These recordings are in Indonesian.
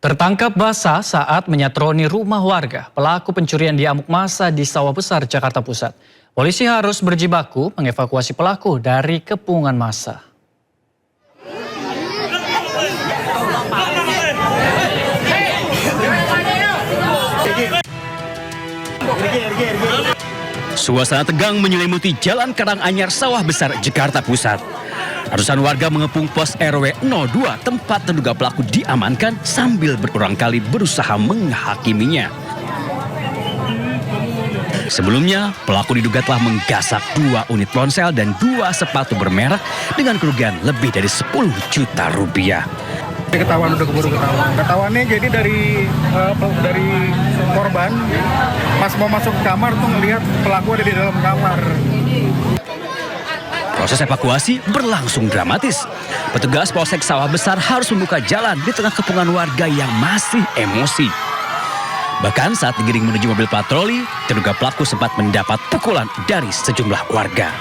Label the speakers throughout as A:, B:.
A: Tertangkap basah saat menyatroni rumah warga, pelaku pencurian di amuk masa di Sawah Besar, Jakarta Pusat. Polisi harus berjibaku mengevakuasi pelaku dari kepungan massa.
B: Suasana tegang menyelimuti Jalan Karanganyar, Sawah Besar, Jakarta Pusat. Ratusan warga mengepung pos RW 02 tempat terduga pelaku diamankan sambil berulang kali berusaha menghakiminya. Sebelumnya, pelaku diduga telah menggasak 2 unit ponsel dan 2 sepatu bermerek dengan kerugian lebih dari 10 juta rupiah.
C: Ketahuan, udah keburu ketahuan. Ketahuannya jadi dari korban pas mau masuk kamar tuh ngelihat pelaku ada di dalam kamar.
B: Proses evakuasi berlangsung dramatis. Petugas Polsek Sawah Besar harus membuka jalan di tengah kepungan warga yang masih emosi. Bahkan saat digiring menuju mobil patroli, terduga pelaku sempat mendapat pukulan dari sejumlah warga.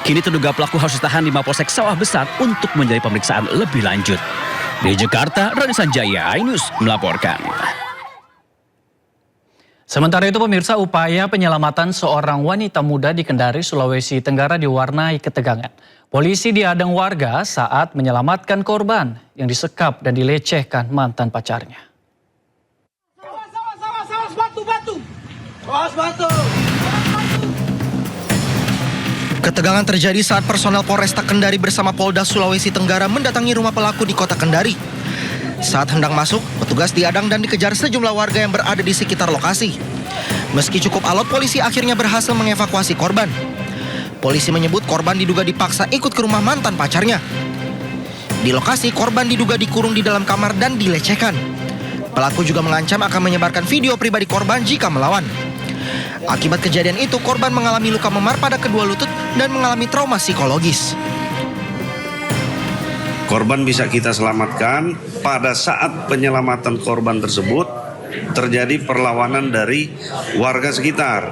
B: Kini terduga pelaku harus ditahan di Mapolsek Sawah Besar untuk menjalani pemeriksaan lebih lanjut. Di Jakarta, Roni Sanjaya, iNews melaporkan.
A: Sementara itu pemirsa, upaya penyelamatan seorang wanita muda di Kendari, Sulawesi Tenggara diwarnai ketegangan. Polisi diadang warga saat menyelamatkan korban yang disekap dan dilecehkan mantan pacarnya.
D: Ketegangan terjadi saat personel Polresta Kendari bersama Polda Sulawesi Tenggara mendatangi rumah pelaku di kota Kendari. Saat hendak masuk, petugas diadang dan dikejar sejumlah warga yang berada di sekitar lokasi. Meski cukup alot, polisi akhirnya berhasil mengevakuasi korban. Polisi menyebut korban diduga dipaksa ikut ke rumah mantan pacarnya. Di lokasi, korban diduga dikurung di dalam kamar dan dilecehkan. Pelaku juga mengancam akan menyebarkan video pribadi korban jika melawan. Akibat kejadian itu, korban mengalami luka memar pada kedua lutut dan mengalami trauma psikologis.
E: Korban bisa kita selamatkan. Pada saat penyelamatan korban tersebut terjadi perlawanan dari warga sekitar.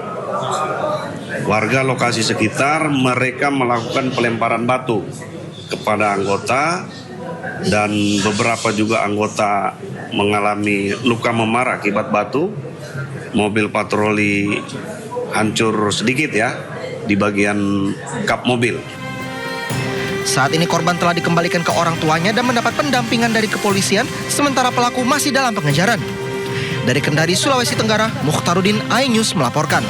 E: Warga lokasi sekitar, mereka melakukan pelemparan batu kepada anggota dan beberapa juga anggota mengalami luka memar akibat batu. Mobil patroli hancur sedikit ya di bagian kap mobil.
D: Saat ini korban telah dikembalikan ke orang tuanya dan mendapat pendampingan dari kepolisian, sementara pelaku masih dalam pengejaran. Dari Kendari, Sulawesi Tenggara, Mukhtaruddin, iNews melaporkan.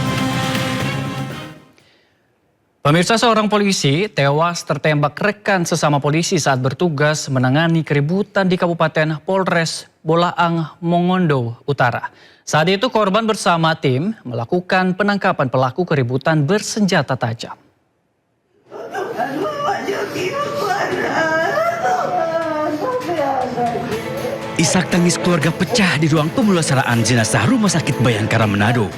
A: Pemirsa, seorang polisi tewas tertembak rekan sesama polisi saat bertugas menangani keributan di Kabupaten Polres Bolaang, Mongondo Utara. Saat itu korban bersama tim melakukan penangkapan pelaku keributan bersenjata tajam.
B: Isak tangis keluarga pecah di ruang pemulasaraan jenazah Rumah Sakit Bayangkara Manado.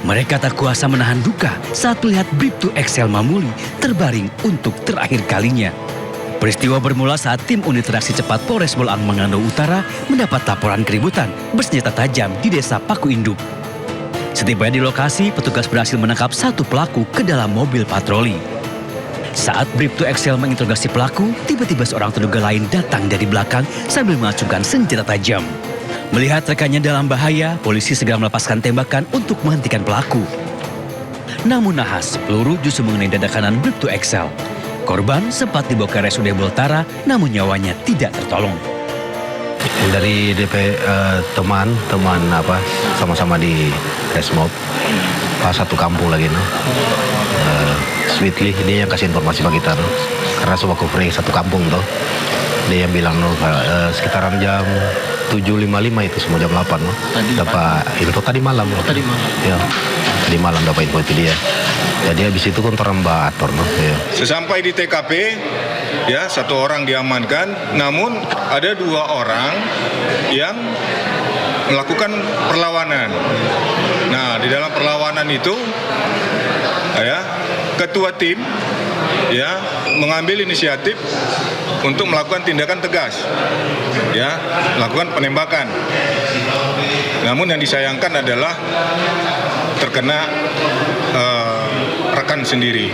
B: Mereka tak kuasa menahan duka saat melihat Bribtu Excel Mamuli terbaring untuk terakhir kalinya. Peristiwa bermula saat tim unit reaksi cepat Polres Bolaang, Mongondo Utara mendapat laporan keributan bersenjata tajam di desa Paku Induk. Setibanya di lokasi, petugas berhasil menangkap satu pelaku ke dalam mobil patroli. Saat Bribtu Excel menginterogasi pelaku, tiba-tiba seorang terduga lain datang dari belakang sambil mengacungkan senjata tajam. Melihat rekannya dalam bahaya, polisi segera melepaskan tembakan untuk menghentikan pelaku. Namun nahas, peluru justru mengenai dada kanan Bribtu Excel. Korban sempat dibawa ke RSUD Boltara, namun nyawanya tidak tertolong.
F: Dari DP teman sama-sama di Resmob, satu kampung lagi no. Sweetly dia yang kasih informasi bagi kita no. Karena semua kufri satu kampung tuh. Dia yang bilang no, sekitaran jam 7.55 itu semua jam 8 no. Dapat info tadi malam. Tadi malam. Ya. Tadi malam dapat info itu dia. Jadi habis itu kontoran Mbak Ator no. Ya.
G: Sesampai di TKP ya, satu orang diamankan, namun ada 2 orang yang melakukan perlawanan. Nah, di dalam perlawanan itu ya, ketua tim ya mengambil inisiatif untuk melakukan tindakan tegas, ya, melakukan penembakan. Namun yang disayangkan adalah terkena rekan sendiri.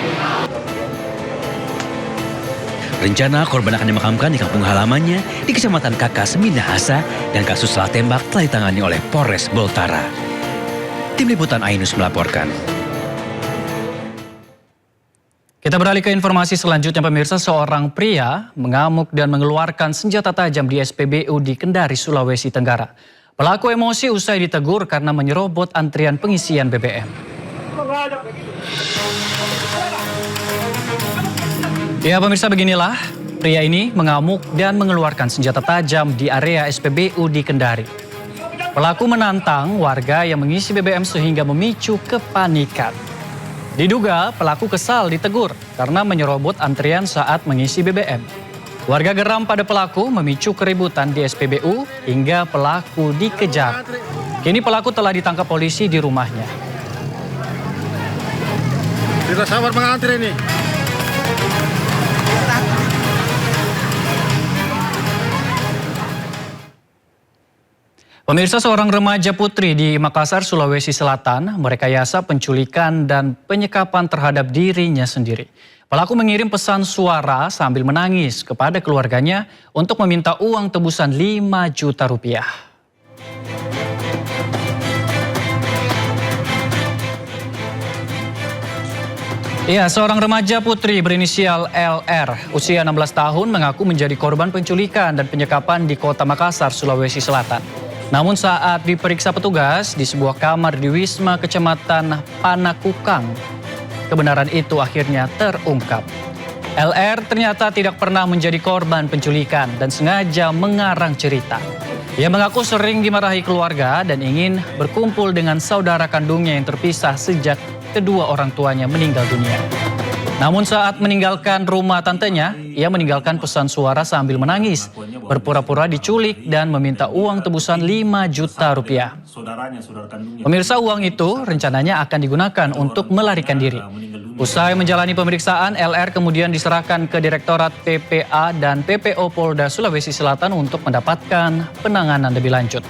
B: Rencana korban akan dimakamkan di kampung halamannya di Kecamatan Kakas, Minahasa, dan kasus salah tembak telah ditangani oleh Polres Boltara. Tim Liputan Ainus melaporkan.
A: Kita beralih ke informasi selanjutnya, pemirsa. Seorang pria mengamuk dan mengeluarkan senjata tajam di SPBU di Kendari, Sulawesi Tenggara. Pelaku emosi usai ditegur karena menyerobot antrian pengisian BBM. Ya pemirsa, beginilah pria ini mengamuk dan mengeluarkan senjata tajam di area SPBU di Kendari. Pelaku menantang warga yang mengisi BBM sehingga memicu kepanikan. Diduga pelaku kesal ditegur karena menyerobot antrian saat mengisi BBM. Warga geram pada pelaku memicu keributan di SPBU hingga pelaku dikejar. Kini pelaku telah ditangkap polisi di rumahnya.
C: Kita sabar mengantri ini.
A: Pemirsa, seorang remaja putri di Makassar, Sulawesi Selatan merekayasa penculikan dan penyekapan terhadap dirinya sendiri. Pelaku mengirim pesan suara sambil menangis kepada keluarganya untuk meminta uang tebusan 5 juta rupiah. Ya, seorang remaja putri berinisial LR, usia 16 tahun, mengaku menjadi korban penculikan dan penyekapan di Kota Makassar, Sulawesi Selatan. Namun saat diperiksa petugas di sebuah kamar di Wisma Kecamatan Panakukang, kebenaran itu akhirnya terungkap. LR ternyata tidak pernah menjadi korban penculikan dan sengaja mengarang cerita. Ia mengaku sering dimarahi keluarga dan ingin berkumpul dengan saudara kandungnya yang terpisah sejak kedua orang tuanya meninggal dunia. Namun saat meninggalkan rumah tantenya, ia meninggalkan pesan suara sambil menangis, berpura-pura diculik dan meminta uang tebusan 5 juta rupiah. Pemirsa, uang itu rencananya akan digunakan untuk melarikan diri. Usai menjalani pemeriksaan, LR kemudian diserahkan ke Direktorat PPA dan PPO Polda Sulawesi Selatan untuk mendapatkan penanganan lebih lanjut.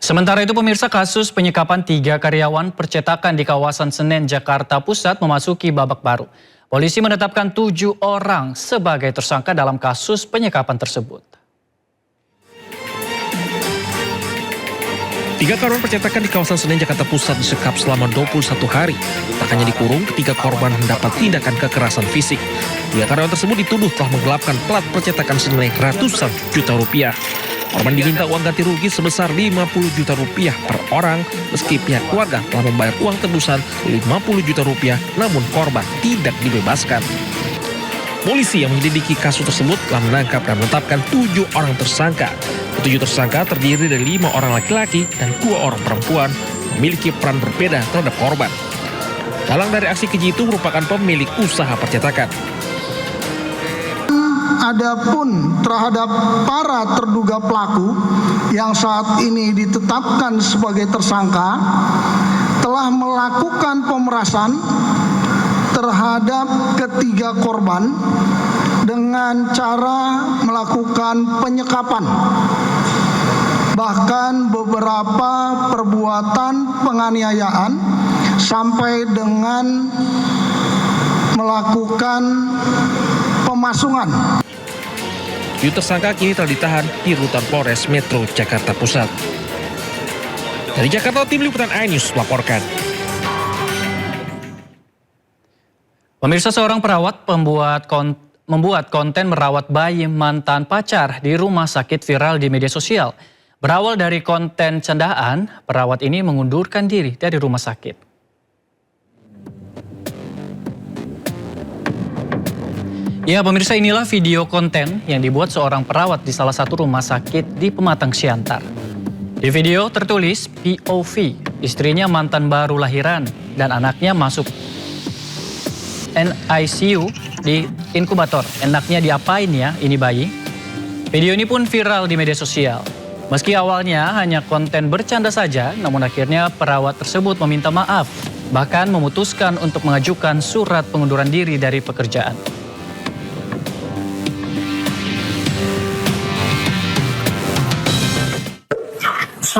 A: Sementara itu pemirsa, kasus penyekapan 3 karyawan percetakan di kawasan Senen, Jakarta Pusat memasuki babak baru. Polisi menetapkan 7 orang sebagai tersangka dalam kasus penyekapan tersebut.
H: 3 karyawan percetakan di kawasan Senen, Jakarta Pusat disekap selama 21 hari. Tak hanya dikurung, ketiga korban mendapat tindakan kekerasan fisik. 3 karyawan tersebut dituduh telah menggelapkan plat percetakan senilai ratusan juta rupiah. Korban diminta uang ganti rugi sebesar 50 juta rupiah per orang, meski pihak keluarga telah membayar uang tebusan 50 juta rupiah, namun korban tidak dibebaskan. Polisi yang menyelidiki kasus tersebut telah menangkap dan menetapkan 7 orang tersangka. 7 tersangka terdiri dari 5 orang laki-laki dan 2 orang perempuan, memiliki peran berbeda terhadap korban. Dalang dari aksi keji itu merupakan pemilik usaha percetakan.
I: Adapun terhadap para terduga pelaku yang saat ini ditetapkan sebagai tersangka telah melakukan pemerasan terhadap ketiga korban dengan cara melakukan penyekapan. Bahkan beberapa perbuatan penganiayaan sampai dengan melakukan pemasungan.
H: 7 tersangka kini telah ditahan di rutan Polres Metro Jakarta Pusat. Dari Jakarta, Tim Liputan Ainus melaporkan.
A: Pemirsa, seorang perawat membuat konten merawat bayi mantan pacar di rumah sakit viral di media sosial. Berawal dari konten candaan, perawat ini mengundurkan diri dari rumah sakit. Ya pemirsa, inilah video konten yang dibuat seorang perawat di salah satu rumah sakit di Pematang Siantar. Di video tertulis POV, istrinya mantan baru lahiran dan anaknya masuk NICU di inkubator. Enaknya diapain ya ini bayi? Video ini pun viral di media sosial. Meski awalnya hanya konten bercanda saja, namun akhirnya perawat tersebut meminta maaf, bahkan memutuskan untuk mengajukan surat pengunduran diri dari pekerjaan.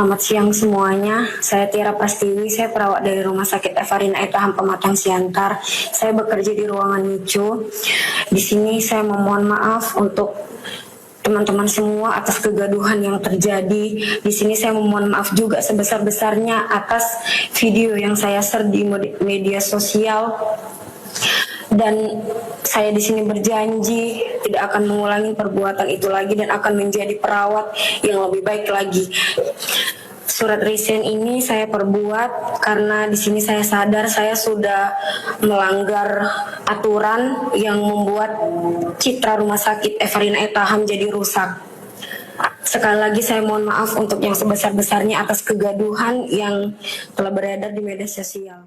J: Selamat siang semuanya, saya Tiara Prastiwi, saya perawat dari Rumah Sakit Evarina Etaham Pematang Siantar. Saya bekerja di ruangan NICU. Di sini saya memohon maaf untuk teman-teman semua atas kegaduhan yang terjadi. Di sini saya memohon maaf juga sebesar-besarnya atas video yang saya share di media sosial. Dan saya di sini berjanji tidak akan mengulangi perbuatan itu lagi dan akan menjadi perawat yang lebih baik lagi. Surat resign ini saya perbuat karena di sini saya sadar saya sudah melanggar aturan yang membuat citra Rumah Sakit Evarina Etaham jadi rusak. Sekali lagi saya mohon maaf untuk yang sebesar-besarnya atas kegaduhan yang telah beredar di media sosial.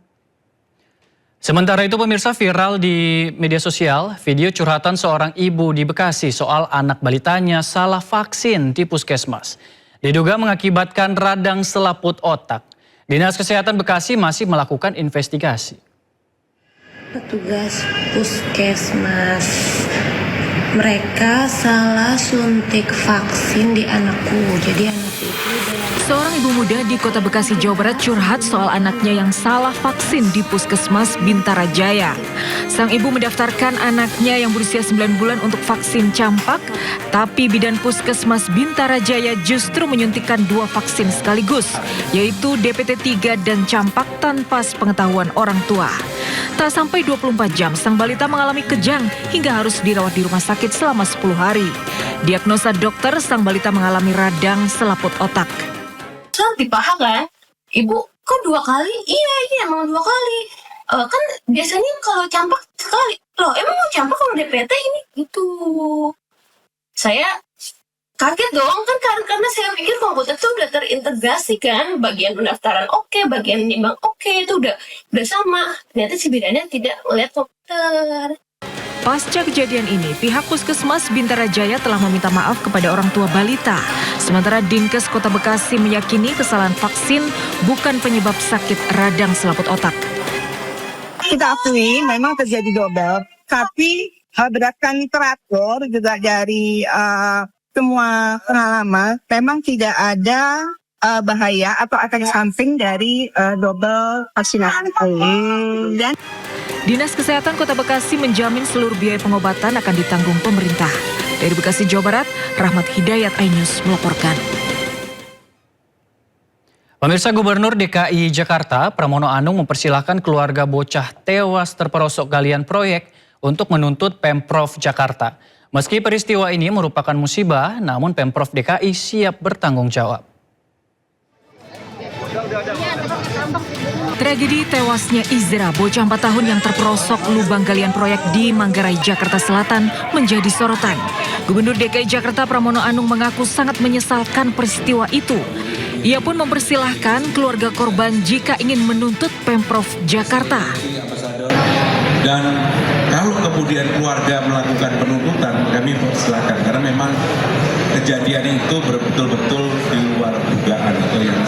A: Sementara itu pemirsa, viral di media sosial video curhatan seorang ibu di Bekasi soal anak balitanya salah vaksin di puskesmas. Diduga mengakibatkan radang selaput otak. Dinas Kesehatan Bekasi masih melakukan investigasi.
K: Petugas puskesmas, mereka salah suntik vaksin di anakku. Jadi anakku itu
L: Seorang ibu muda di Kota Bekasi, Jawa Barat curhat soal anaknya yang salah vaksin di Puskesmas Bintara Jaya. Sang ibu mendaftarkan anaknya yang berusia 9 bulan untuk vaksin campak, tapi bidan Puskesmas Bintara Jaya justru menyuntikkan 2 vaksin sekaligus, yaitu DPT-3 dan campak tanpa sepengetahuan orang tua. Tak sampai 24 jam, sang balita mengalami kejang hingga harus dirawat di rumah sakit selama 10 hari. Diagnosa dokter, sang balita mengalami radang selaput otak.
K: lebih paham kan, ibu kok 2 kali? Iya emang 2 kali. Kan biasanya kalau campak sekali. Loh emang mau campak kalau DPT ini? Gitu. Saya kaget dong kan karena saya pikir komputer tuh udah terintegrasi kan, bagian pendaftaran oke, bagian nimbang oke, itu udah sama. Ternyata si bidannya tidak melihat komputer.
L: Pasca kejadian ini, pihak Puskesmas Bintara Jaya telah meminta maaf kepada orang tua balita. Sementara Dinkes Kota Bekasi meyakini kesalahan vaksin bukan penyebab sakit radang selaput otak.
M: Kita akui memang terjadi double, tapi berdasarkan literatur juga dari semua pengalaman, memang tidak ada bahaya atau efek samping dari double vaksinasi. Dan
L: Dinas Kesehatan Kota Bekasi menjamin seluruh biaya pengobatan akan ditanggung pemerintah. Dari Bekasi, Jawa Barat, Rahmat Hidayat, iNews melaporkan.
A: Pemirsa, Gubernur DKI Jakarta Pramono Anung mempersilahkan keluarga bocah tewas terperosok galian proyek untuk menuntut Pemprov Jakarta. Meski peristiwa ini merupakan musibah, namun Pemprov DKI siap bertanggung jawab.
L: Tragedi tewasnya Izra, bocah 4 tahun yang terperosok lubang galian proyek di Manggarai, Jakarta Selatan menjadi sorotan. Gubernur DKI Jakarta Pramono Anung mengaku sangat menyesalkan peristiwa itu. Ia pun mempersilahkan keluarga korban jika ingin menuntut Pemprov Jakarta.
N: Dan kalau kemudian keluarga melakukan penuntutan, kami persilahkan karena memang kejadian itu betul-betul di luar dugaan atau yang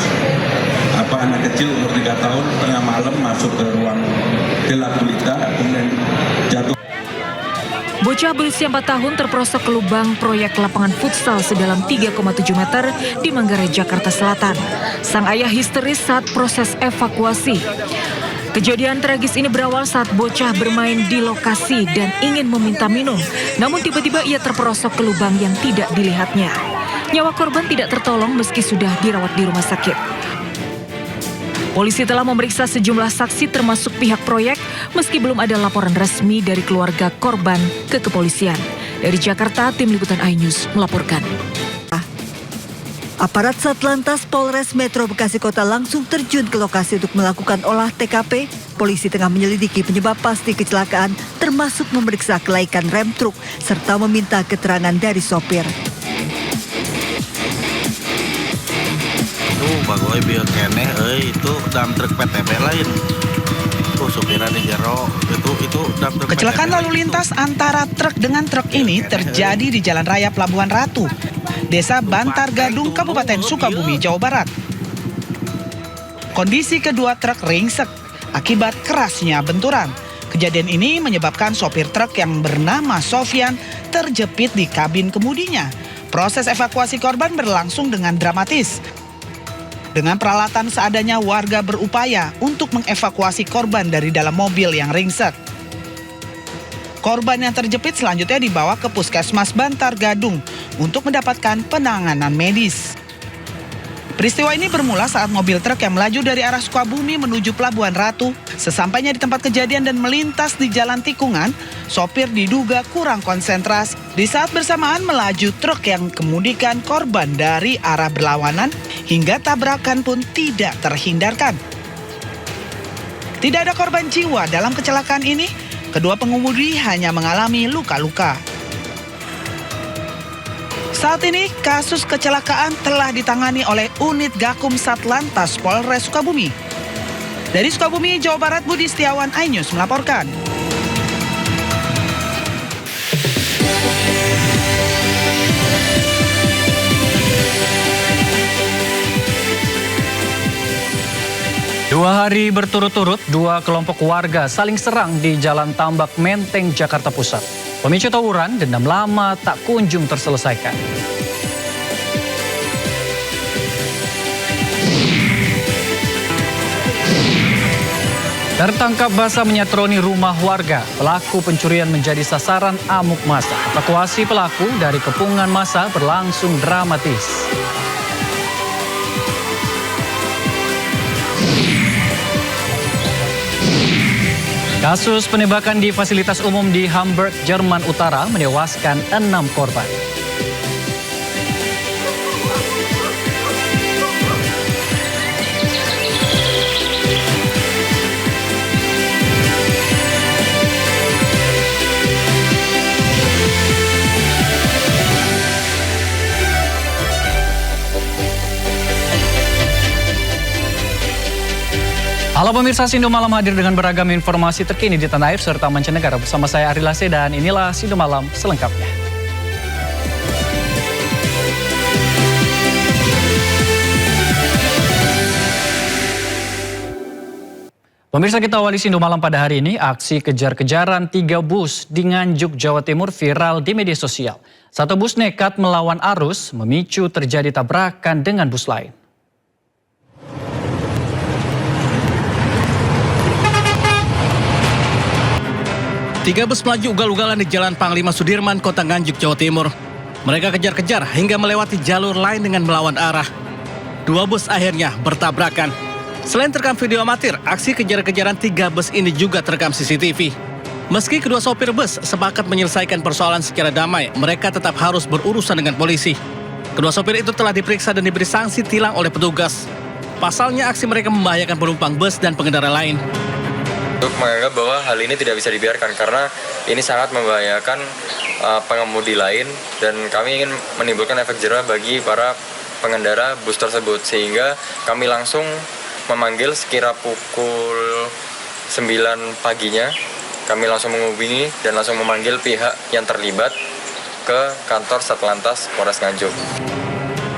N: anak kecil umur 3 tahun tengah malam masuk ke ruang gelap gulita kemudian jatuh.
L: Bocah berusia 4 tahun terperosok ke lubang proyek lapangan futsal sedalam 3,7 meter di Manggarai, Jakarta Selatan. Sang ayah histeris saat proses evakuasi. Kejadian tragis ini berawal saat bocah bermain di lokasi dan ingin meminta minum. Namun tiba-tiba ia terperosok ke lubang yang tidak dilihatnya. Nyawa korban tidak tertolong meski sudah dirawat di rumah sakit. Polisi telah memeriksa sejumlah saksi termasuk pihak proyek meski belum ada laporan resmi dari keluarga korban ke kepolisian. Dari Jakarta, Tim Liputan iNews melaporkan.
O: Aparat Satlantas Polres Metro Bekasi Kota langsung terjun ke lokasi untuk melakukan olah TKP. Polisi tengah menyelidiki penyebab pasti kecelakaan termasuk memeriksa kelaikan rem truk serta meminta keterangan dari sopir.
P: Bagoy biar kene, itu dam truk PTP lain. Supirnya di jero, itu dam truk.
Q: Kecelakaan lalu lintas antara truk dengan truk ini terjadi di Jalan Raya Pelabuhan Ratu, Desa Bantar Gadung, Kabupaten Sukabumi, Jawa Barat. Kondisi kedua truk ringsek akibat kerasnya benturan. Kejadian ini menyebabkan sopir truk yang bernama Sofyan terjepit di kabin kemudinya. Proses evakuasi korban berlangsung dengan dramatis. Dengan peralatan seadanya, warga berupaya untuk mengevakuasi korban dari dalam mobil yang ringsek. Korban yang terjepit selanjutnya dibawa ke Puskesmas Bantar Gadung untuk mendapatkan penanganan medis. Peristiwa ini bermula saat mobil truk yang melaju dari arah Sukabumi menuju Pelabuhan Ratu. Sesampainya di tempat kejadian dan melintas di jalan tikungan, sopir diduga kurang konsentrasi. Di saat bersamaan melaju truk yang kemudikan korban dari arah berlawanan hingga tabrakan pun tidak terhindarkan. Tidak ada korban jiwa dalam kecelakaan ini, kedua pengemudi hanya mengalami luka-luka. Saat ini, kasus kecelakaan telah ditangani oleh unit Gakum Satlantas Polres Sukabumi. Dari Sukabumi, Jawa Barat, Budi Setiawan, iNews melaporkan.
A: Dua hari berturut-turut, dua kelompok warga saling serang di Jalan Tambak Menteng, Jakarta Pusat. Pemicu tawuran dendam lama tak kunjung terselesaikan. Tertangkap basah menyatroni rumah warga, pelaku pencurian menjadi sasaran amuk massa. Evakuasi pelaku dari kepungan massa berlangsung dramatis. Kasus penembakan di fasilitas umum di Hamburg, Jerman Utara menewaskan 6 korban. Halo pemirsa, Sindo Malam hadir dengan beragam informasi terkini di tanah air serta mancanegara bersama saya Ari Lase dan inilah Sindo Malam selengkapnya. Pemirsa, kita awali Sindo Malam pada hari ini, aksi kejar-kejaran 3 bus di Nganjuk, Jawa Timur viral di media sosial. Satu bus nekat melawan arus, memicu terjadi tabrakan dengan bus lain.
B: Tiga bus melaju ugal-ugalan di Jalan Panglima Sudirman, Kota Nganjuk, Jawa Timur. Mereka kejar-kejar hingga melewati jalur lain dengan melawan arah. Dua bus akhirnya bertabrakan. Selain terekam video amatir, aksi kejar-kejaran 3 bus ini juga terekam CCTV. Meski kedua sopir bus sepakat menyelesaikan persoalan secara damai, mereka tetap harus berurusan dengan polisi. Kedua sopir itu telah diperiksa dan diberi sanksi tilang oleh petugas. Pasalnya aksi mereka membahayakan penumpang bus dan pengendara lain.
R: Untuk menganggap bahwa hal ini tidak bisa dibiarkan karena ini sangat membahayakan pengemudi lain dan kami ingin menimbulkan efek jerah bagi para pengendara bus tersebut, sehingga kami langsung memanggil sekira pukul 9 paginya, kami langsung menghubungi dan langsung memanggil pihak yang terlibat ke kantor Satlantas Polres Nganjuk.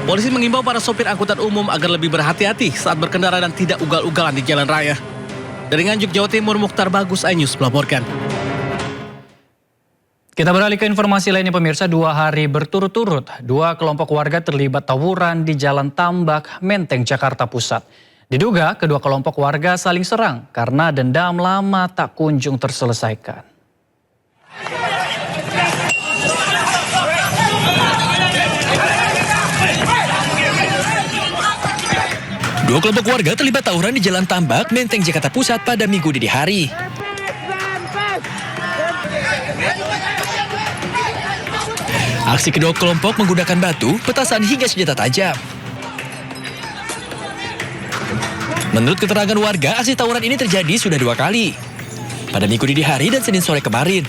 B: Polisi mengimbau para sopir angkutan umum agar lebih berhati-hati saat berkendara dan tidak ugal-ugalan di jalan raya. Dari Nganjuk, Jawa Timur, Mukhtar Bagus, iNews melaporkan.
A: Kita beralih ke informasi lainnya pemirsa, 2 hari berturut-turut, 2 kelompok warga terlibat tawuran di Jalan Tambak Menteng, Jakarta Pusat. Diduga kedua kelompok warga saling serang karena dendam lama tak kunjung terselesaikan.
B: Dua kelompok warga terlibat tawuran di Jalan Tambak, Menteng, Jakarta Pusat pada Minggu dini hari. Aksi kedua kelompok menggunakan batu, petasan hingga senjata tajam. Menurut keterangan warga, aksi tawuran ini terjadi sudah 2 kali. Pada Minggu dini hari dan Senin sore kemarin.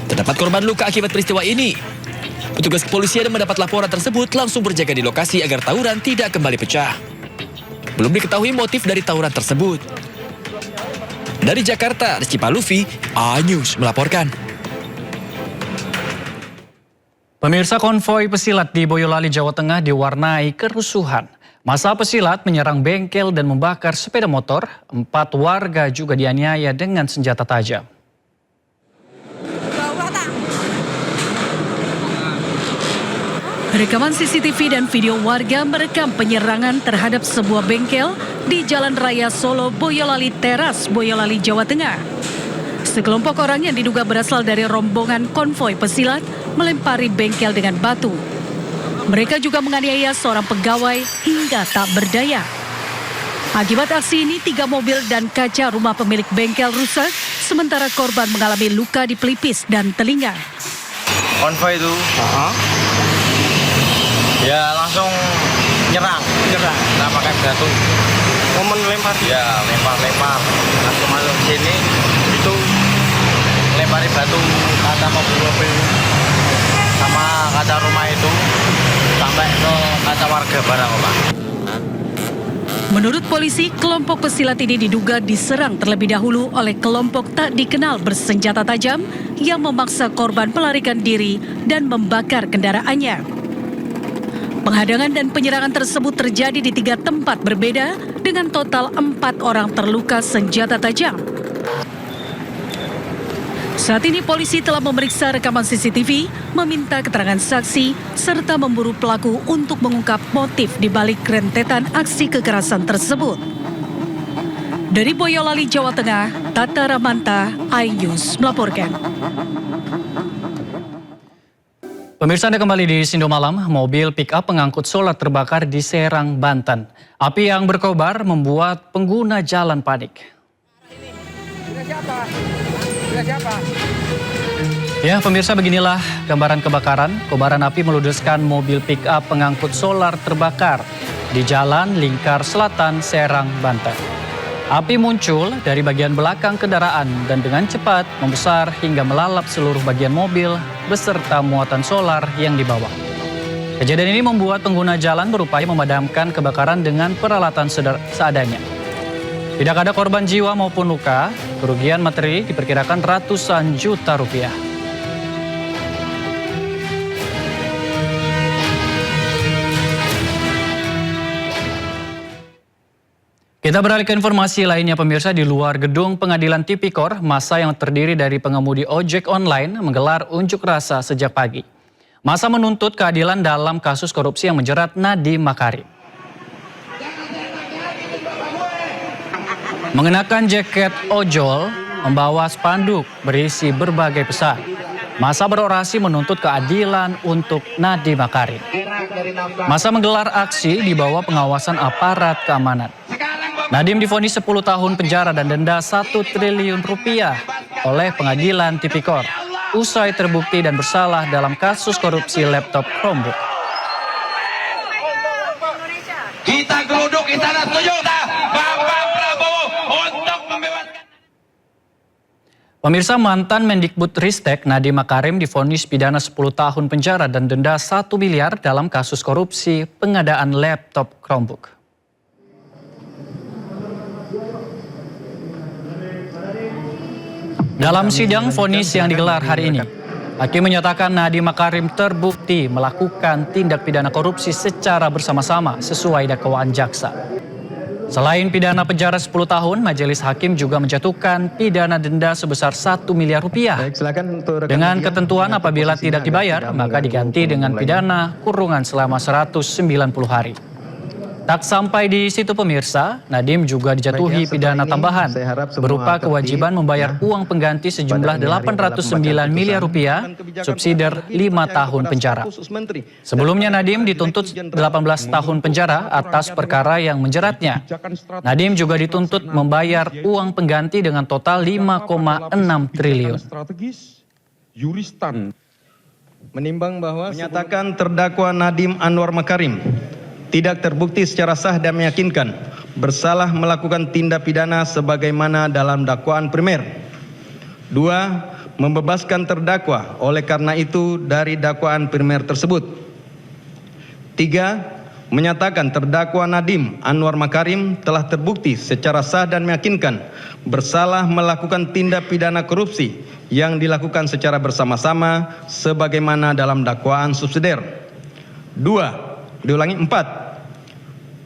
B: Terdapat korban luka akibat peristiwa ini. Petugas kepolisian yang mendapat laporan tersebut langsung berjaga di lokasi agar tawuran tidak kembali pecah. Belum diketahui motif dari tawuran tersebut. Dari Jakarta, Rizky Palufi, iNews melaporkan.
A: Pemirsa, konvoi pesilat di Boyolali, Jawa Tengah diwarnai kerusuhan. Massa pesilat menyerang bengkel dan membakar sepeda motor. 4 warga juga dianiaya dengan senjata tajam.
S: Rekaman CCTV dan video warga merekam penyerangan terhadap sebuah bengkel di Jalan Raya Solo Boyolali Teras, Boyolali, Jawa Tengah. Sekelompok orang yang diduga berasal dari rombongan konvoi pesilat melempari bengkel dengan batu. Mereka juga menganiaya seorang pegawai hingga tak berdaya. Akibat aksi ini, 3 mobil dan kaca rumah pemilik bengkel rusak, sementara korban mengalami luka di pelipis dan telinga.
T: Konvoi itu, ya langsung nyerang, nah pakai batu. Momen lempar? Ya lempar, langsung masuk sini, itu lempari batu kaca mobil sama kaca rumah itu sampai ke kaca warga barang, Pak.
S: Menurut polisi, kelompok pesilat ini diduga diserang terlebih dahulu oleh kelompok tak dikenal bersenjata tajam yang memaksa korban melarikan diri dan membakar kendaraannya. Penghadangan dan penyerangan tersebut terjadi di 3 tempat berbeda dengan total 4 orang terluka senjata tajam. Saat ini polisi telah memeriksa rekaman CCTV, meminta keterangan saksi, serta memburu pelaku untuk mengungkap motif di balik rentetan aksi kekerasan tersebut. Dari Boyolali, Jawa Tengah, Tata Ramanta, iNews melaporkan.
A: Pemirsa, Anda kembali di Sindo Malam. Mobil pick-up pengangkut solar terbakar di Serang, Banten. Api yang berkobar membuat pengguna jalan panik. Ya, pemirsa, beginilah gambaran kebakaran. Kobaran api meludeskan mobil pick-up pengangkut solar terbakar di Jalan Lingkar Selatan, Serang, Banten. Api muncul dari bagian belakang kendaraan dan dengan cepat membesar hingga melalap seluruh bagian mobil beserta muatan solar yang dibawa. Kejadian ini membuat pengguna jalan berupaya memadamkan kebakaran dengan peralatan seadanya. Tidak ada korban jiwa maupun luka, kerugian materi diperkirakan ratusan juta rupiah. Kita beralih ke informasi lainnya, pemirsa. Di luar gedung Pengadilan Tipikor, massa yang terdiri dari pengemudi ojek online menggelar unjuk rasa sejak pagi. Massa menuntut keadilan dalam kasus korupsi yang menjerat Nadiem Makarim. Mengenakan jaket ojol, membawa spanduk berisi berbagai pesan. Massa berorasi menuntut keadilan untuk Nadiem Makarim. Massa menggelar aksi di bawah pengawasan aparat keamanan. Nadiem divonis 10 tahun penjara dan denda 1 triliun rupiah oleh Pengadilan Tipikor usai terbukti dan bersalah dalam kasus korupsi laptop Chromebook.
U: Kita geruduk istana setuju Bapak Prabowo untuk membebaskan.
A: Pemirsa, mantan Mendikbud Ristek Nadiem Makarim divonis pidana 10 tahun penjara dan denda 1 miliar dalam kasus korupsi pengadaan laptop Chromebook. Dalam sidang vonis yang digelar hari ini, hakim menyatakan Nadiem Makarim terbukti melakukan tindak pidana korupsi secara bersama-sama sesuai dakwaan jaksa. Selain pidana penjara 10 tahun, majelis hakim juga menjatuhkan pidana denda sebesar 1 miliar rupiah. Dengan ketentuan apabila tidak dibayar, maka diganti dengan pidana kurungan selama 190 hari. Tak sampai di situ, pemirsa, Nadiem juga dijatuhi pidana tambahan berupa kewajiban membayar uang pengganti sejumlah 809 miliar rupiah, subsidiar 5 tahun penjara. Sebelumnya Nadiem dituntut 18 tahun penjara atas perkara yang menjeratnya. Nadiem juga dituntut membayar uang pengganti dengan total 5,6 triliun.
V: Yuristan menimbang bahwa menyatakan terdakwa Nadiem Anwar Makarim tidak terbukti secara sah dan meyakinkan bersalah melakukan tindak pidana sebagaimana dalam dakwaan primer. 2. Membebaskan terdakwa oleh karena itu dari dakwaan primer tersebut. 3. Menyatakan terdakwa Nadiem Anwar Makarim telah terbukti secara sah dan meyakinkan bersalah melakukan tindak pidana korupsi yang dilakukan secara bersama-sama sebagaimana dalam dakwaan subsidiar. 4.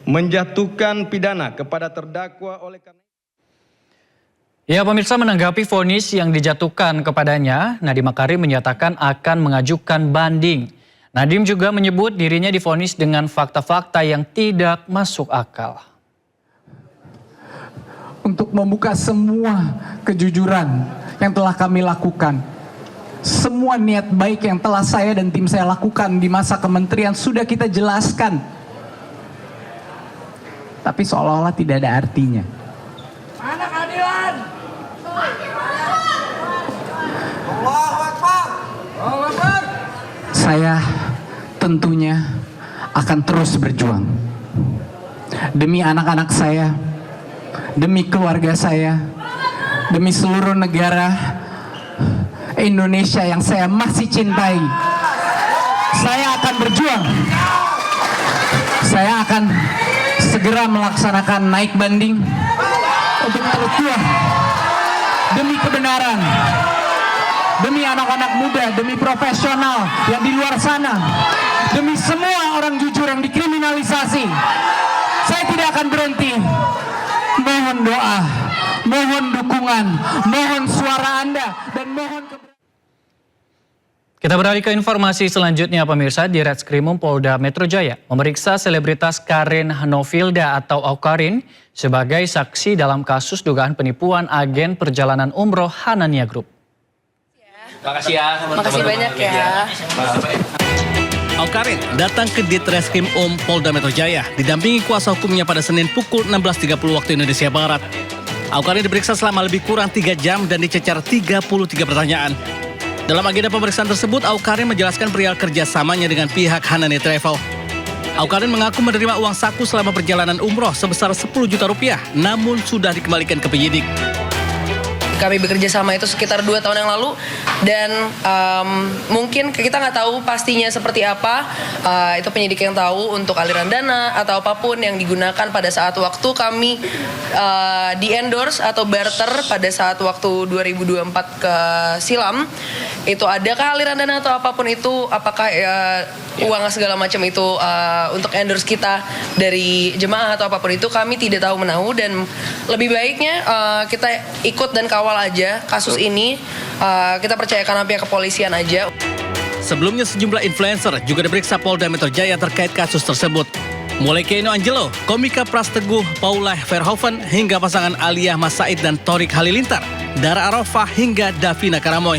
V: Menjatuhkan pidana kepada terdakwa oleh karena.
A: Ya, pemirsa, menanggapi vonis yang dijatuhkan kepadanya, Nadiem Makarim menyatakan akan mengajukan banding. Nadiem juga menyebut dirinya divonis dengan fakta-fakta yang tidak masuk akal.
D: Untuk membuka semua kejujuran yang telah kami lakukan. Semua niat baik yang telah saya dan tim saya lakukan di masa kementerian sudah kita jelaskan. Tapi seolah-olah tidak ada artinya.
U: Mana keadilan?
D: Saya tentunya akan terus berjuang. Demi anak-anak saya, demi keluarga saya, demi seluruh negara Indonesia yang saya masih cintai. Saya akan berjuang. Saya akan segera melaksanakan naik banding untuk berjuang demi kebenaran, demi anak-anak muda, demi profesional yang di luar sana, demi semua orang jujur yang dikriminalisasi. Saya tidak akan berhenti. Mohon doa, mohon dukungan, mohon suara Anda, dan mohon
A: Kita beralih ke informasi selanjutnya, pemirsa. Di Retskrimum Polda Metro Jaya memeriksa selebritas Karin Novilda atau Awkarin sebagai saksi dalam kasus dugaan penipuan agen perjalanan umroh Hanania Group.
E: Makasih ya.
K: Makasih banyak ya.
E: Awkarin datang ke Ditreskrim Polda Metro Jaya didampingi kuasa hukumnya pada Senin pukul 16.30 waktu Indonesia Barat. Awkarin diperiksa selama lebih kurang 3 jam dan dicecar 33 pertanyaan. Dalam agenda pemeriksaan tersebut, Awkarin menjelaskan perihal kerjasamanya dengan pihak Hanania Travel. Awkarin mengaku menerima uang saku selama perjalanan umroh sebesar 10 juta rupiah, namun sudah dikembalikan ke penyidik.
K: Kami bekerja sama itu sekitar 2 tahun yang lalu dan mungkin kita nggak tahu pastinya seperti apa, itu penyidik yang tahu untuk aliran dana atau apapun yang digunakan pada saat waktu kami di-endorse atau barter pada saat waktu 2024 ke silam. Itu adakah aliran dana atau apapun itu, apakah uang segala macam itu untuk endorse kita dari jemaah atau apapun itu, kami tidak tahu menahu dan lebih baiknya kita ikut dan kawal aja kasus ini, kita percayakan pihak kepolisian aja.
E: Sebelumnya sejumlah influencer juga diperiksa Polda Metro Jaya terkait kasus tersebut. Mulai Keino Angelo, komika Prasteguh Paula Verhoeven hingga pasangan Aliyah Mas Said dan Torik Halilintar, Dara Arafah hingga Davina Karamoy.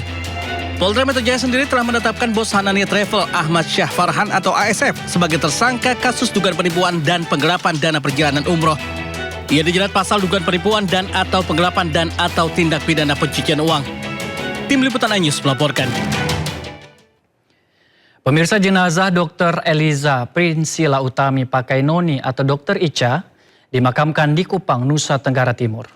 E: Polda Metro Jaya sendiri telah menetapkan bos Hanania Travel Ahmad Syah Farhan atau ASF sebagai tersangka kasus dugaan penipuan dan penggelapan dana perjalanan umroh. Ia dijerat pasal dugaan penipuan dan atau penggelapan dan atau tindak pidana pencucian uang. Tim Liputan iNews melaporkan.
A: Pemirsa, jenazah Dr. Eliza Prinsila Utami Pakainoni atau Dr. Ica dimakamkan di Kupang, Nusa Tenggara Timur.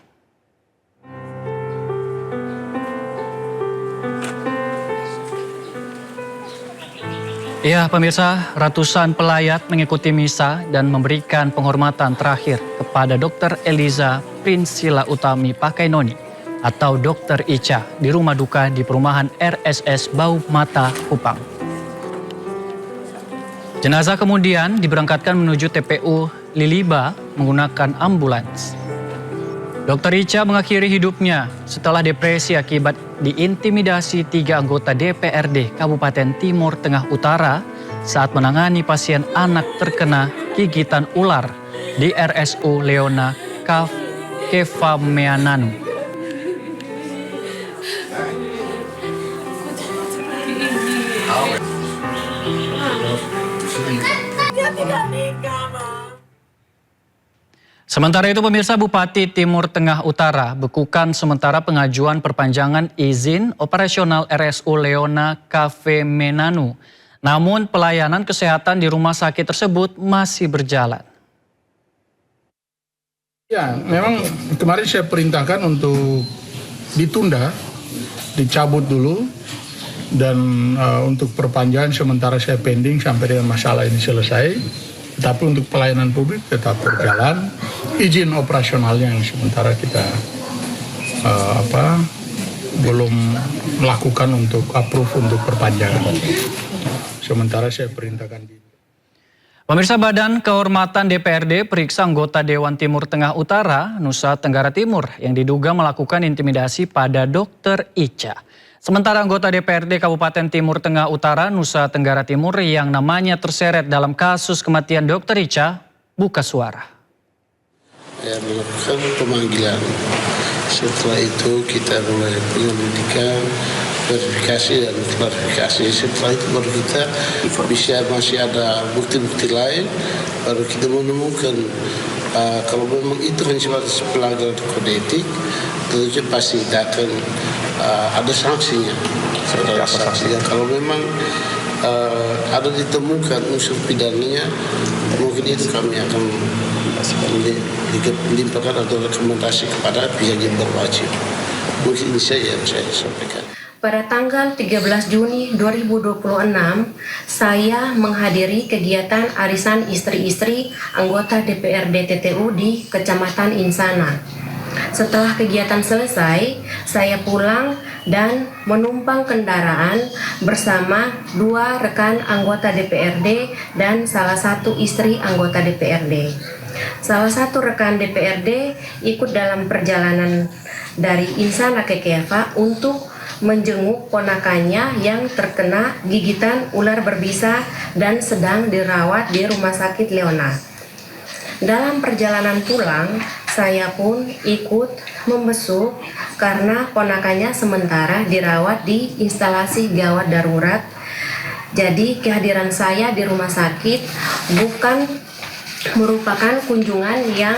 A: Ya, pemirsa, ratusan pelayat mengikuti misa dan memberikan penghormatan terakhir kepada Dr. Eliza Prinsila Utami Pakainoni atau Dr. Ica di rumah duka di perumahan RSS Bau Mata, Kupang. Jenazah kemudian diberangkatkan menuju TPU Liliba menggunakan ambulans. Dr. Ica mengakhiri hidupnya setelah depresi akibat diintimidasi 3 anggota DPRD Kabupaten Timur Tengah Utara saat menangani pasien anak terkena gigitan ular di RSU Leona Kefameananu. Sementara itu, pemirsa, Bupati Timur Tengah Utara bekukan sementara pengajuan perpanjangan izin operasional RSU Leona Kefameananu. Namun pelayanan kesehatan di rumah sakit tersebut masih berjalan.
C: Ya, memang kemarin saya perintahkan untuk ditunda, dicabut dulu, dan untuk perpanjangan sementara saya pending sampai dengan masalah ini selesai. Tapi untuk pelayanan publik tetap berjalan. Izin operasionalnya yang sementara kita belum melakukan untuk approve untuk perpanjangan. Sementara saya perintahkan.
A: Pemirsa, Badan Kehormatan DPRD periksa anggota Dewan Timur Tengah Utara, Nusa Tenggara Timur yang diduga melakukan intimidasi pada Dr. Ica. Sementara anggota DPRD Kabupaten Timur Tengah Utara, Nusa Tenggara Timur yang namanya terseret dalam kasus kematian Dr. Ica buka suara.
F: Ya, melakukan pemanggilan. Setelah itu kita mulai penyelidikan, verifikasi dan klarifikasi. Setelah itu baru kita masih ada bukti-bukti lain, baru kita menemukan kalau memang itu hanya sebatas pelanggaran kode etik, tentunya pasti akan ada sanksinya. Kalau memang ada ditemukan unsur pidananya, mungkin itu kami akan dilimpahkan atau rekomendasi kepada pihak yang berwajib. Mungkin ini saja yang saya sampaikan.
K: Pada tanggal 13 Juni 2026, saya menghadiri kegiatan arisan istri-istri anggota DPRD TTU di Kecamatan Insana. Setelah kegiatan selesai, saya pulang dan menumpang kendaraan bersama 2 rekan anggota DPRD dan salah satu istri anggota DPRD. Salah satu rekan DPRD ikut dalam perjalanan dari Insana ke Keva untuk menjenguk ponakannya yang terkena gigitan ular berbisa dan sedang dirawat di Rumah Sakit Leona. Dalam perjalanan pulang, saya pun ikut membesuk karena ponakannya sementara dirawat di instalasi gawat darurat. Jadi kehadiran saya di rumah sakit bukan merupakan kunjungan yang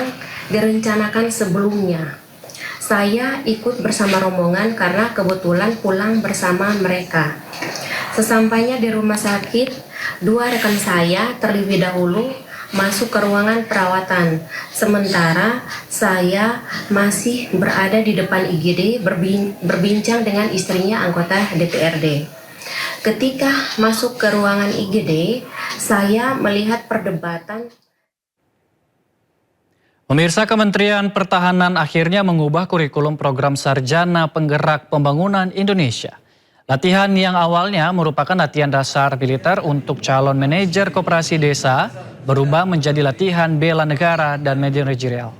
K: direncanakan sebelumnya. Saya ikut bersama rombongan karena kebetulan pulang bersama mereka. Sesampainya di rumah sakit, 2 rekan saya terlebih dahulu masuk ke ruangan perawatan. Sementara saya masih berada di depan IGD berbincang dengan istrinya anggota DPRD. Ketika masuk ke ruangan IGD, saya melihat perdebatan.
A: Pemirsa, Kementerian Pertahanan akhirnya mengubah kurikulum program Sarjana Penggerak Pembangunan Indonesia. Latihan yang awalnya merupakan latihan dasar militer untuk calon manajer koperasi desa berubah menjadi latihan bela negara dan manajerial.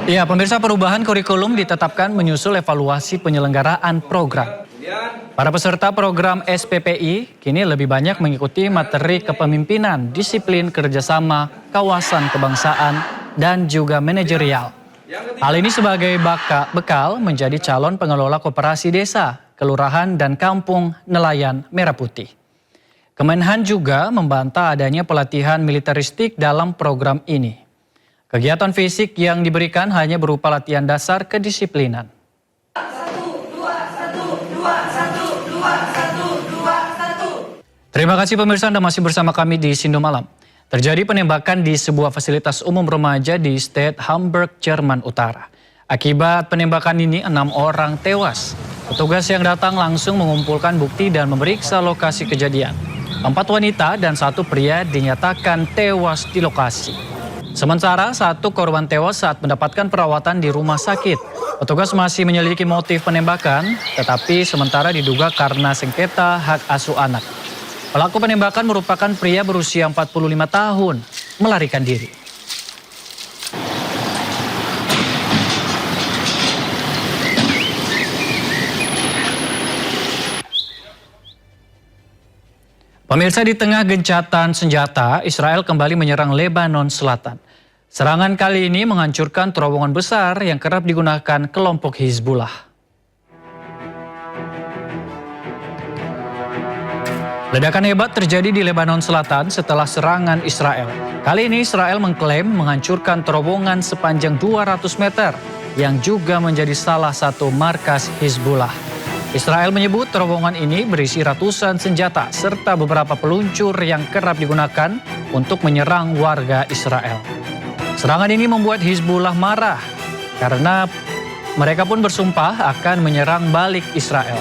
A: Ya, pemirsa, perubahan kurikulum ditetapkan menyusul evaluasi penyelenggaraan program. Para peserta program SPPI kini lebih banyak mengikuti materi kepemimpinan, disiplin kerjasama, kawasan kebangsaan, dan juga manajerial. Hal ini sebagai bekal menjadi calon pengelola koperasi desa, kelurahan, dan kampung nelayan Merah Putih. Kemenhan juga membantah adanya pelatihan militeristik dalam program ini. Kegiatan fisik yang diberikan hanya berupa latihan dasar kedisiplinan. Terima kasih pemirsa, Anda masih bersama kami di Sindo Malam. Terjadi penembakan di sebuah fasilitas umum remaja di Stade Hamburg, Jerman Utara. Akibat penembakan ini 6 orang tewas. Petugas yang datang langsung mengumpulkan bukti dan memeriksa lokasi kejadian. 4 wanita dan 1 pria dinyatakan tewas di lokasi. Sementara 1 korban tewas saat mendapatkan perawatan di rumah sakit. Petugas masih menyelidiki motif penembakan, tetapi sementara diduga karena sengketa hak asuh anak. Pelaku penembakan merupakan pria berusia 45 tahun, melarikan diri. Pemirsa, di tengah gencatan senjata, Israel kembali menyerang Lebanon Selatan. Serangan kali ini menghancurkan terowongan besar yang kerap digunakan kelompok Hizbullah. Ledakan hebat terjadi di Lebanon Selatan setelah serangan Israel. Kali ini Israel mengklaim menghancurkan terowongan sepanjang 200 meter yang juga menjadi salah satu markas Hizbullah. Israel menyebut terowongan ini berisi ratusan senjata serta beberapa peluncur yang kerap digunakan untuk menyerang warga Israel. Serangan ini membuat Hizbullah marah karena mereka pun bersumpah akan menyerang balik Israel.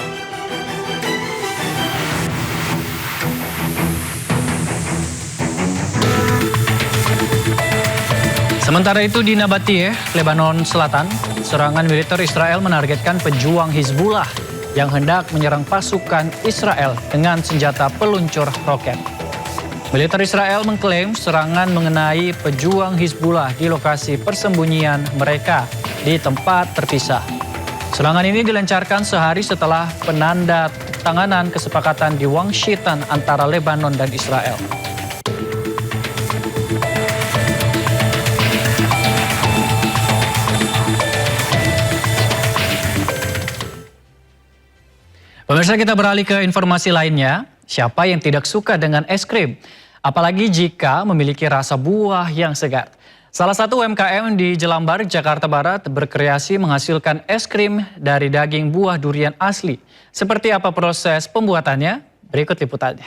A: Sementara itu di Nabatiyeh, Lebanon Selatan, serangan militer Israel menargetkan pejuang Hizbullah yang hendak menyerang pasukan Israel dengan senjata peluncur roket. Militer Israel mengklaim serangan mengenai pejuang Hizbullah di lokasi persembunyian mereka di tempat terpisah. Serangan ini dilancarkan sehari setelah penandatanganan kesepakatan di Wangshitan antara Lebanon dan Israel. Pemirsa, kita beralih ke informasi lainnya. Siapa yang tidak suka dengan es krim? Apalagi jika memiliki rasa buah yang segar. Salah satu UMKM di Jelambar, Jakarta Barat berkreasi menghasilkan es krim dari daging buah durian asli. Seperti apa proses pembuatannya? Berikut liputannya.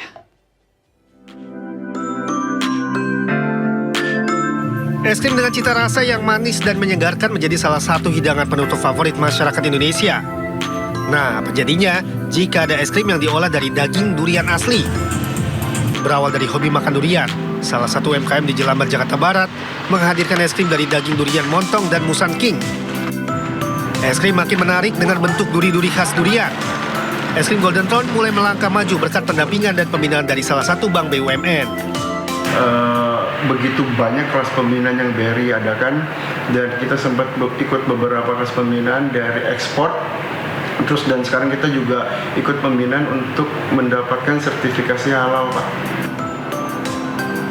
G: Es krim dengan cita rasa yang manis dan menyegarkan menjadi salah satu hidangan penutup favorit masyarakat Indonesia. Nah, apa jadinya jika ada es krim yang diolah dari daging durian asli? Berawal dari hobi makan durian, salah satu UMKM di Jelambar, Jakarta Barat menghadirkan es krim dari daging durian montong dan Musang King. Es krim makin menarik dengan bentuk duri-duri khas durian. Es krim Golden Throne mulai melangkah maju berkat pendampingan dan pembinaan dari salah satu bank BUMN.
I: Begitu banyak kelas pembinaan yang BRI adakan, dan kita sempat ikut beberapa kelas pembinaan dari ekspor. Terus dan sekarang kita juga ikut pembinaan untuk mendapatkan sertifikasi halal, Pak.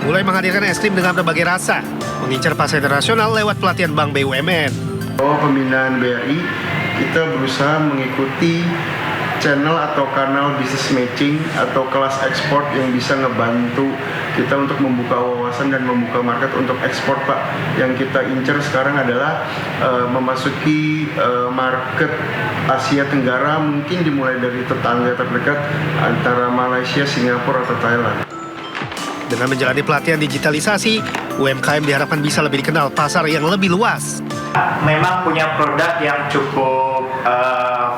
G: Mulai menghadirkan es krim dengan berbagai rasa, mengincar pasar internasional lewat pelatihan Bank BUMN.
I: Pembinaan BRI, kita berusaha mengikuti channel atau kanal business matching atau kelas ekspor yang bisa ngebantu kita untuk membuka wawasan dan membuka market untuk ekspor, Pak. Yang kita incar sekarang adalah memasuki market Asia Tenggara, mungkin dimulai dari tetangga terdekat antara Malaysia, Singapura, atau Thailand.
G: Dengan menjalani pelatihan digitalisasi, UMKM diharapkan bisa lebih dikenal pasar yang lebih luas.
W: Memang punya produk yang cukup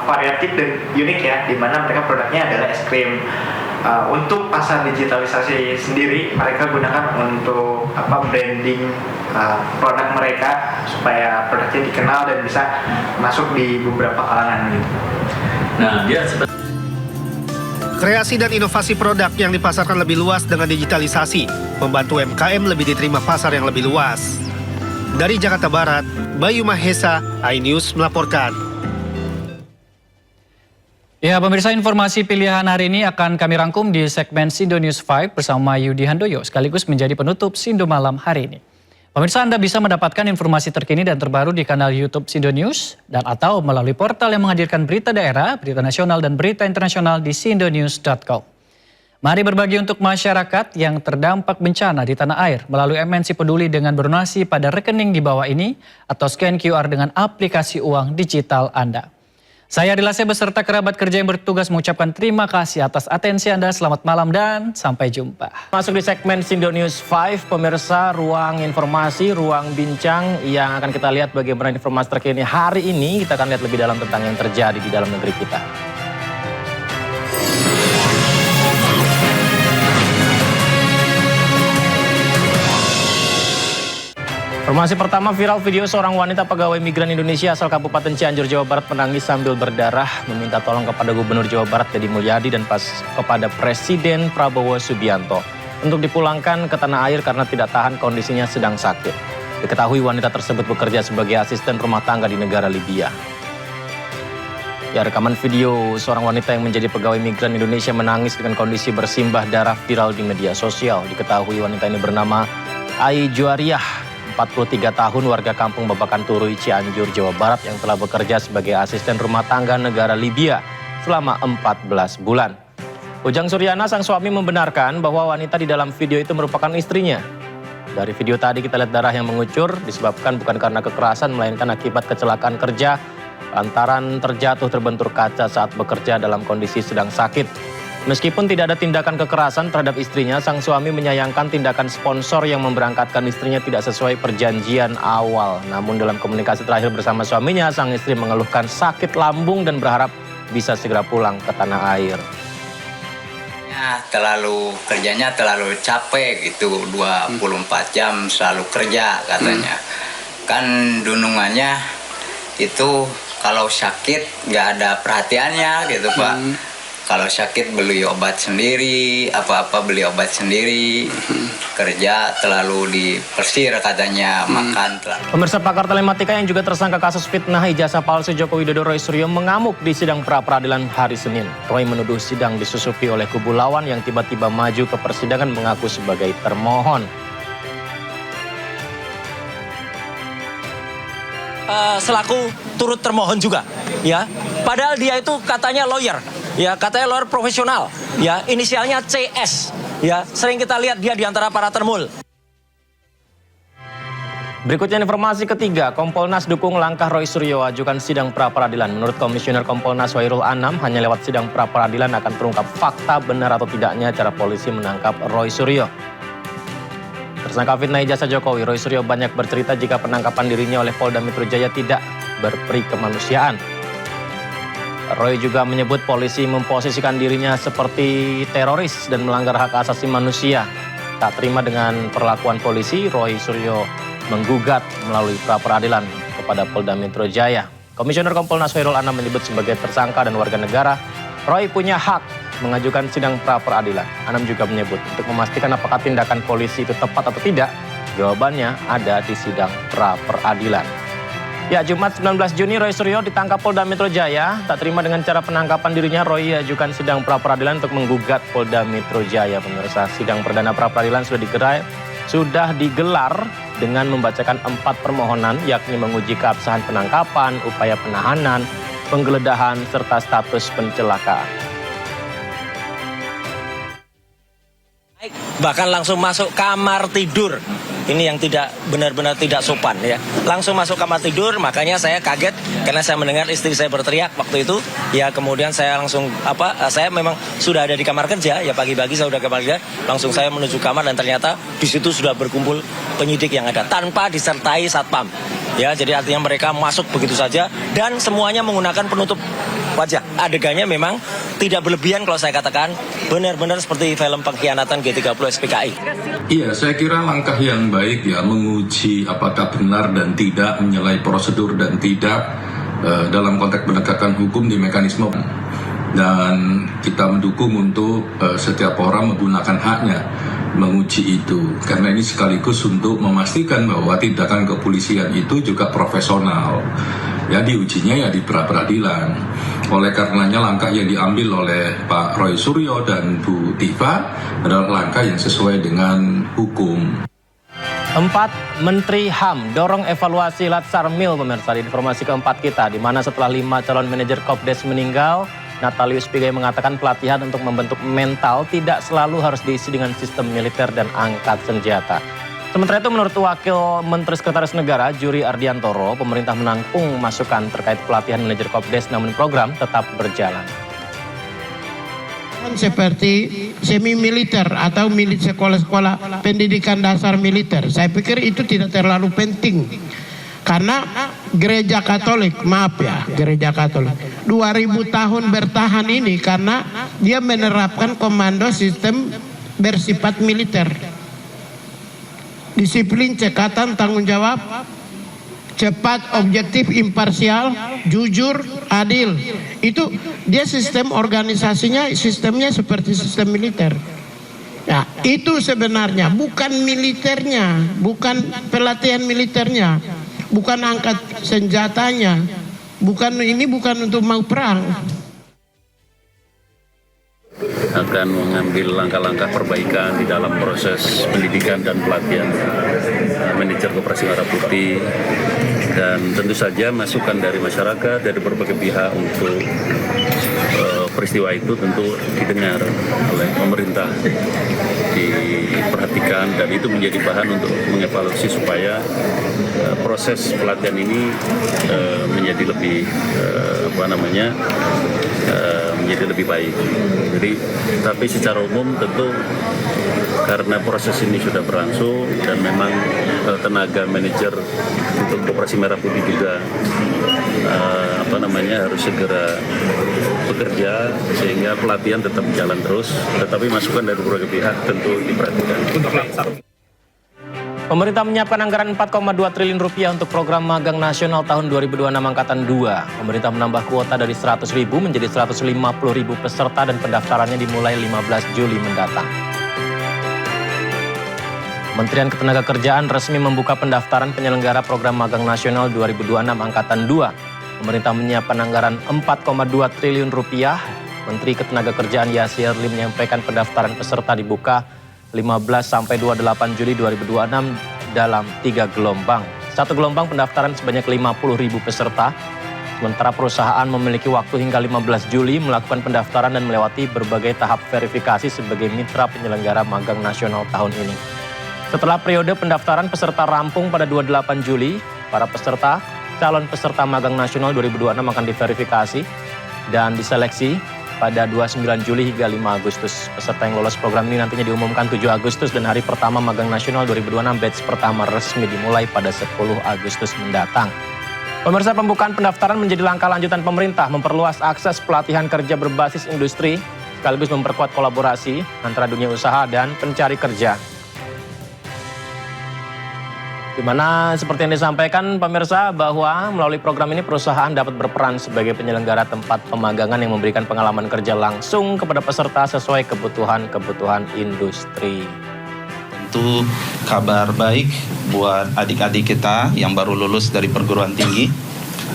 W: variatif dan unik ya, di mana mereka produknya adalah es krim. Untuk pasar digitalisasi sendiri, mereka gunakan untuk branding produk mereka supaya produknya dikenal dan bisa masuk di beberapa kalangan gitu.
G: Nah, kreasi dan inovasi produk yang dipasarkan lebih luas dengan digitalisasi membantu UMKM lebih diterima pasar yang lebih luas. Dari Jakarta Barat, Bayu Mahesa, iNews melaporkan.
A: Ya, pemirsa, informasi pilihan hari ini akan kami rangkum di segmen Sindo News 5 bersama Yudi Handoyo, sekaligus menjadi penutup Sindo Malam hari ini. Pemirsa, Anda bisa mendapatkan informasi terkini dan terbaru di kanal YouTube Sindo News dan atau melalui portal yang menghadirkan berita daerah, berita nasional, dan berita internasional di sindonews.com. Mari berbagi untuk masyarakat yang terdampak bencana di tanah air melalui MNC Peduli dengan berdonasi pada rekening di bawah ini atau scan QR dengan aplikasi uang digital Anda. Saya Dilase beserta kerabat kerja yang bertugas mengucapkan terima kasih atas atensi Anda. Selamat malam dan sampai jumpa.
X: Masuk di segmen Sindo News 5, pemirsa, ruang informasi, ruang bincang yang akan kita lihat bagaimana informasi terkini hari ini. Kita akan lihat lebih dalam tentang yang terjadi di dalam negeri kita. Informasi pertama, viral video seorang wanita pegawai migran Indonesia asal Kabupaten Cianjur, Jawa Barat menangis sambil berdarah meminta tolong kepada Gubernur Jawa Barat Deddy Mulyadi dan kepada Presiden Prabowo Subianto untuk dipulangkan ke tanah air karena tidak tahan kondisinya sedang sakit. Diketahui wanita tersebut bekerja sebagai asisten rumah tangga di negara Libya. Ya, rekaman video seorang wanita yang menjadi pegawai migran Indonesia menangis dengan kondisi bersimbah darah viral di media sosial. Diketahui wanita ini bernama Ai Juariah, 43 tahun, warga kampung Babakan Turui, Cianjur, Jawa Barat yang telah bekerja sebagai asisten rumah tangga negara Libya selama 14 bulan. Ujang Suryana, sang suami, membenarkan bahwa wanita di dalam video itu merupakan istrinya. Dari video tadi kita lihat darah yang mengucur disebabkan bukan karena kekerasan melainkan akibat kecelakaan kerja lantaran terjatuh terbentur kaca saat bekerja dalam kondisi sedang sakit. Meskipun tidak ada tindakan kekerasan terhadap istrinya, sang suami menyayangkan tindakan sponsor yang memberangkatkan istrinya tidak sesuai perjanjian awal. Namun dalam komunikasi terakhir bersama suaminya, sang istri mengeluhkan sakit lambung dan berharap bisa segera pulang ke tanah air.
Y: Kerjanya terlalu capek gitu, 24 jam selalu kerja katanya. Kan dunungannya itu kalau sakit nggak ada perhatiannya gitu Pak. Kalau sakit beli obat sendiri, apa-apa beli obat sendiri, kerja terlalu dipersir katanya, makan terlalu.
X: Pemirsa, pakar telematika yang juga tersangka kasus fitnah ijazah palsu Joko Widodo Roy Suryo mengamuk di sidang pra-peradilan hari Senin. Roy menuduh sidang disusupi oleh kubu lawan yang tiba-tiba maju ke persidangan mengaku sebagai termohon.
H: Selaku turut termohon juga, ya. Padahal dia itu katanya lawyer, ya, katanya lawyer profesional, ya, inisialnya CS, ya. Sering kita lihat dia di antara para termul.
X: Berikutnya informasi ketiga, Kompolnas dukung langkah Roy Suryo ajukan sidang pra-peradilan. Menurut Komisioner Kompolnas Wairul Anam, hanya lewat sidang pra-peradilan akan terungkap fakta benar atau tidaknya cara polisi menangkap Roy Suryo. Tersangka fitnah ijazah Jokowi, Roy Suryo banyak bercerita jika penangkapan dirinya oleh Polda Metro Jaya tidak berperi kemanusiaan. Roy juga menyebut polisi memposisikan dirinya seperti teroris dan melanggar hak asasi manusia. Tak terima dengan perlakuan polisi, Roy Suryo menggugat melalui pra-peradilan kepada Polda Metro Jaya. Komisioner Kompolnas Wairul Anam menyebut sebagai tersangka dan warga negara, Roy punya hak mengajukan sidang pra-peradilan. Anam juga menyebut untuk memastikan apakah tindakan polisi itu tepat atau tidak, jawabannya ada di sidang pra-peradilan. Ya, Jumat 19 Juni Roy Suryo ditangkap Polda Metro Jaya. Tak terima dengan cara penangkapan dirinya, Roy ajukan sidang pra-peradilan untuk menggugat Polda Metro Jaya. Pemirsa, sidang perdana pra-peradilan sudah digelar dengan membacakan 4 permohonan, yakni menguji keabsahan penangkapan, upaya penahanan, penggeledahan, serta status pencelakaan.
H: Bahkan langsung masuk kamar tidur. Ini yang tidak benar-benar tidak sopan, ya. Langsung masuk kamar tidur, makanya saya kaget karena saya mendengar istri saya berteriak waktu itu. Ya, kemudian saya langsung saya memang sudah ada di kamar kerja, ya pagi-pagi saya sudah ke kamar kerja, langsung saya menuju kamar dan ternyata di situ sudah berkumpul penyidik yang ada tanpa disertai satpam. Ya, jadi artinya mereka masuk begitu saja dan semuanya menggunakan penutup wajah. Adegannya memang tidak berlebihan kalau saya katakan, benar-benar seperti film pengkhianatan G30 SPKI.
J: Iya, saya kira langkah yang baik ya, menguji apakah benar dan tidak, menyalahi prosedur dan tidak dalam konteks penegakan hukum di mekanisme. Dan kita mendukung untuk setiap orang menggunakan haknya menguji itu, karena ini sekaligus untuk memastikan bahwa tindakan kepolisian itu juga profesional. Ya, diujinya ya di pra-peradilan. Oleh karenanya langkah yang diambil oleh Pak Roy Suryo dan Bu Tifa adalah langkah yang sesuai dengan hukum.
X: 4. Menteri HAM dorong evaluasi Latsar Mil, pemirsa. Di informasi keempat kita, di mana setelah 5 calon manajer Kopdes meninggal, Natalius Pigai mengatakan pelatihan untuk membentuk mental tidak selalu harus diisi dengan sistem militer dan angkat senjata. Sementara itu menurut Wakil Menteri Sekretaris Negara Juri Ardiantoro, pemerintah menampung masukan terkait pelatihan manajer Kopdes namun program tetap berjalan.
L: Seperti semi militer atau sekolah-sekolah pendidikan dasar militer, saya pikir itu tidak terlalu penting. Karena gereja Katolik, gereja Katolik 2000 tahun bertahan ini karena dia menerapkan komando sistem bersifat militer. Disiplin, cekatan, tanggung jawab, cepat, objektif, imparsial, jujur, adil. Itu dia sistem organisasinya, sistemnya seperti sistem militer. Nah, itu sebenarnya bukan militernya, bukan pelatihan militernya, bukan angkat senjatanya, bukan untuk mau perang.
M: Akan mengambil langkah-langkah perbaikan di dalam proses pendidikan dan pelatihan manajer Koperasi Merah Putih, dan tentu saja masukan dari masyarakat, dari berbagai pihak untuk peristiwa itu tentu didengar oleh pemerintah, diperhatikan, dan itu menjadi bahan untuk mengevaluasi supaya proses pelatihan ini menjadi lebih menjadi lebih baik. Jadi, tapi secara umum tentu karena proses ini sudah berlangsung dan memang tenaga manajer untuk Koperasi Merah Putih juga harus segera bekerja sehingga pelatihan tetap jalan terus, tetapi masukan dari berbagai pihak tentu diperhatikan.
X: Pemerintah menyiapkan anggaran 4,2 triliun rupiah untuk program magang nasional tahun 2026 Angkatan 2. Pemerintah menambah kuota dari 100.000 menjadi 150.000 peserta dan pendaftarannya dimulai 15 Juli mendatang. Kementerian Ketenagakerjaan resmi membuka pendaftaran penyelenggara program magang nasional 2026 Angkatan 2. Pemerintah menyiapkan anggaran 4,2 triliun rupiah. Menteri Ketenagakerjaan Yasir Lim menyampaikan pendaftaran peserta dibuka 15 sampai 28 Juli 2026 dalam 3 gelombang. Satu gelombang pendaftaran sebanyak 50.000 peserta. Sementara perusahaan memiliki waktu hingga 15 Juli melakukan pendaftaran dan melewati berbagai tahap verifikasi sebagai mitra penyelenggara magang nasional tahun ini. Setelah periode pendaftaran peserta rampung pada 28 Juli, para peserta calon peserta magang nasional 2026 akan diverifikasi dan diseleksi pada 29 Juli hingga 5 Agustus. Peserta yang lolos program ini nantinya diumumkan 7 Agustus dan hari pertama magang nasional 2026 batch pertama resmi dimulai pada 10 Agustus mendatang. Pemirsa, pembukaan pendaftaran menjadi langkah lanjutan pemerintah memperluas akses pelatihan kerja berbasis industri sekaligus memperkuat kolaborasi antara dunia usaha dan pencari kerja. Di mana seperti yang disampaikan pemirsa bahwa melalui program ini perusahaan dapat berperan sebagai penyelenggara tempat pemagangan yang memberikan pengalaman kerja langsung kepada peserta sesuai kebutuhan industri.
N: Tentu kabar baik buat adik-adik kita yang baru lulus dari perguruan tinggi.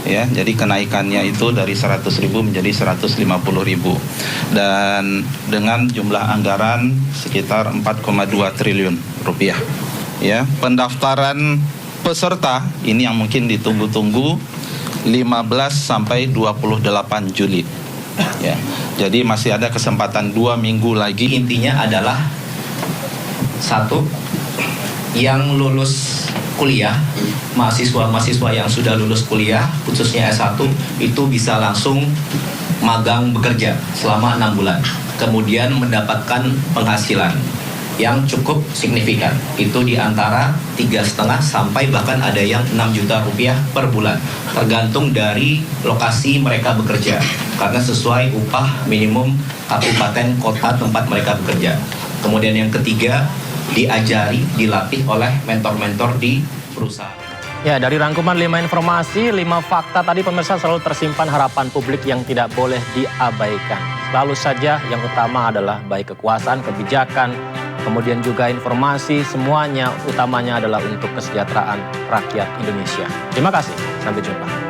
N: Ya, jadi kenaikannya itu dari 100.000 menjadi 150.000 dan dengan jumlah anggaran sekitar 4,2 triliun rupiah. Ya, pendaftaran peserta ini yang mungkin ditunggu-tunggu 15 sampai 28 Juli. Ya, jadi masih ada kesempatan 2 minggu lagi.
O: Intinya adalah satu, yang lulus kuliah, mahasiswa-mahasiswa yang sudah lulus kuliah, khususnya S1, itu bisa langsung magang bekerja selama 6 bulan. Kemudian mendapatkan penghasilan yang cukup signifikan. Itu di antara 3,5 sampai bahkan ada yang 6 juta rupiah per bulan. Tergantung dari lokasi mereka bekerja. Karena sesuai upah minimum kabupaten kota tempat mereka bekerja. Kemudian yang ketiga, diajari, dilatih oleh mentor-mentor di perusahaan.
X: Ya, dari rangkuman 5 informasi, 5 fakta tadi pemirsa selalu tersimpan harapan publik yang tidak boleh diabaikan. Selalu saja yang utama adalah baik kekuasaan, kebijakan, kemudian juga informasi, semuanya utamanya adalah untuk kesejahteraan rakyat Indonesia. Terima kasih, sampai jumpa.